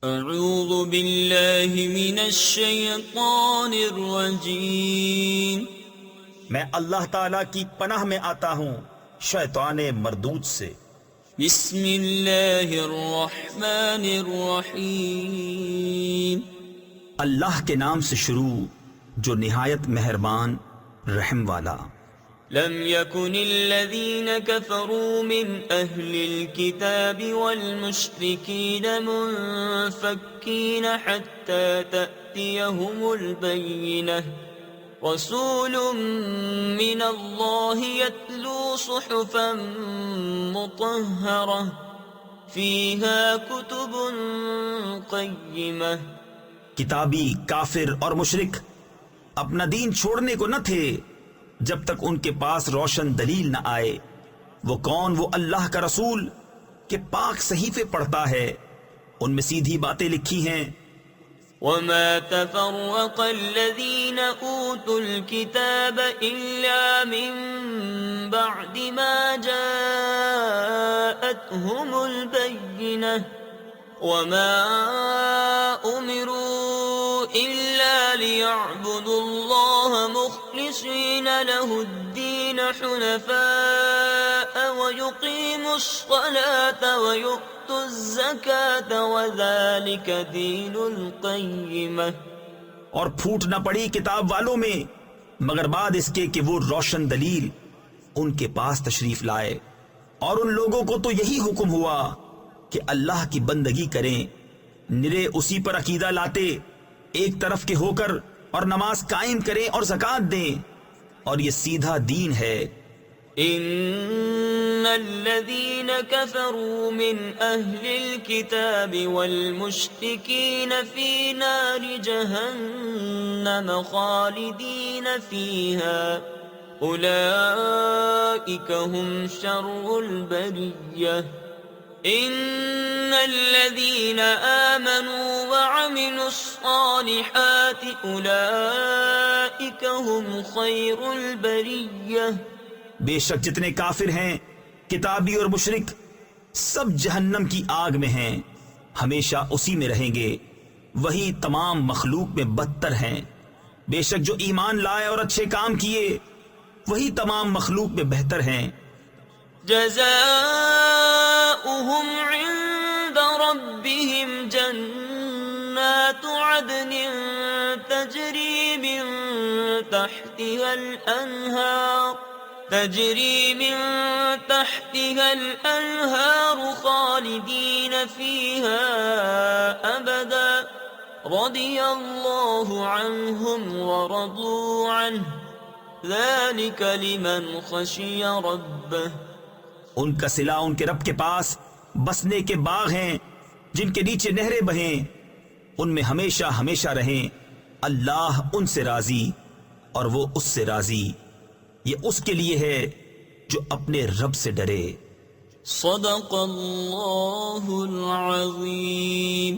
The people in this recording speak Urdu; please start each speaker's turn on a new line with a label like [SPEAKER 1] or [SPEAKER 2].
[SPEAKER 1] اعوذ باللہ من الشیطان الرجیم،
[SPEAKER 2] میں اللہ تعالیٰ کی پناہ میں آتا ہوں شیطان مردود سے۔
[SPEAKER 1] بسم اللہ الرحمن الرحیم،
[SPEAKER 2] اللہ کے نام سے شروع جو نہایت مہربان رحم والا۔
[SPEAKER 1] لم يكن الذين كفروا من أهل الكتاب والمشركين منفكين حتى تأتيهم البينة، رسول من الله يتلو صحفا مطهرة فيها كتب قيمة۔
[SPEAKER 2] کتابی کافر اور مشرک اپنا دین چھوڑنے کو نہ تھے جب تک ان کے پاس روشن دلیل نہ آئے۔ وہ کون؟ وہ اللہ کا رسول کہ پاک صحیفے پڑھتا ہے، ان میں سیدھی باتیں لکھی ہیں۔
[SPEAKER 1] وما تفرق الذين أوتوا الكتاب إلا من بعد ما جاءتهم البينة، وما أمروا إلا ليعبدوا الله مخلصين له الدين حنفاء ويقيموا الصلاة ويؤتوا الزكاة وذلك دين القيمة۔
[SPEAKER 2] اور پھوٹ نہ پڑی کتاب والوں میں مگر بعد اس کے کہ وہ روشن دلیل ان کے پاس تشریف لائے، اور ان لوگوں کو تو یہی حکم ہوا کہ اللہ کی بندگی کریں، نرے اسی پر عقیدہ لاتے ایک طرف کے ہو کر، اور نماز قائم کریں اور زکوٰۃ دیں، اور یہ سیدھا دین ہے۔
[SPEAKER 1] ان الذين كفروا من اهل الكتاب والمشركين في نار جهنم خالدين فيها اولئك هم شر البرية، ان الذين آمنوا وعملوا الصالحات اولئك هم خير البرية۔
[SPEAKER 2] بے شک جتنے کافر ہیں کتابی اور مشرک سب جہنم کی آگ میں ہیں، ہمیشہ اسی میں رہیں گے، وہی تمام مخلوق میں بدتر ہیں۔ بے شک جو ایمان لائے اور اچھے کام کیے وہی تمام مخلوق میں بہتر ہیں۔
[SPEAKER 1] جزاؤهم عند ربهم جنات عدن تجري من تحتها الأنهار خالدين فيها أبدا، رضي الله عنهم ورضوا عنه، ذلك لمن خشي ربه۔
[SPEAKER 2] ان کا صلہ ان کے رب کے پاس بسنے کے باغ ہیں جن کے نیچے نہریں بہیں، ان میں ہمیشہ ہمیشہ رہیں، اللہ ان سے راضی اور وہ اس سے راضی، یہ اس کے لیے ہے جو اپنے رب سے ڈرے۔
[SPEAKER 1] صدق اللہ العظیم۔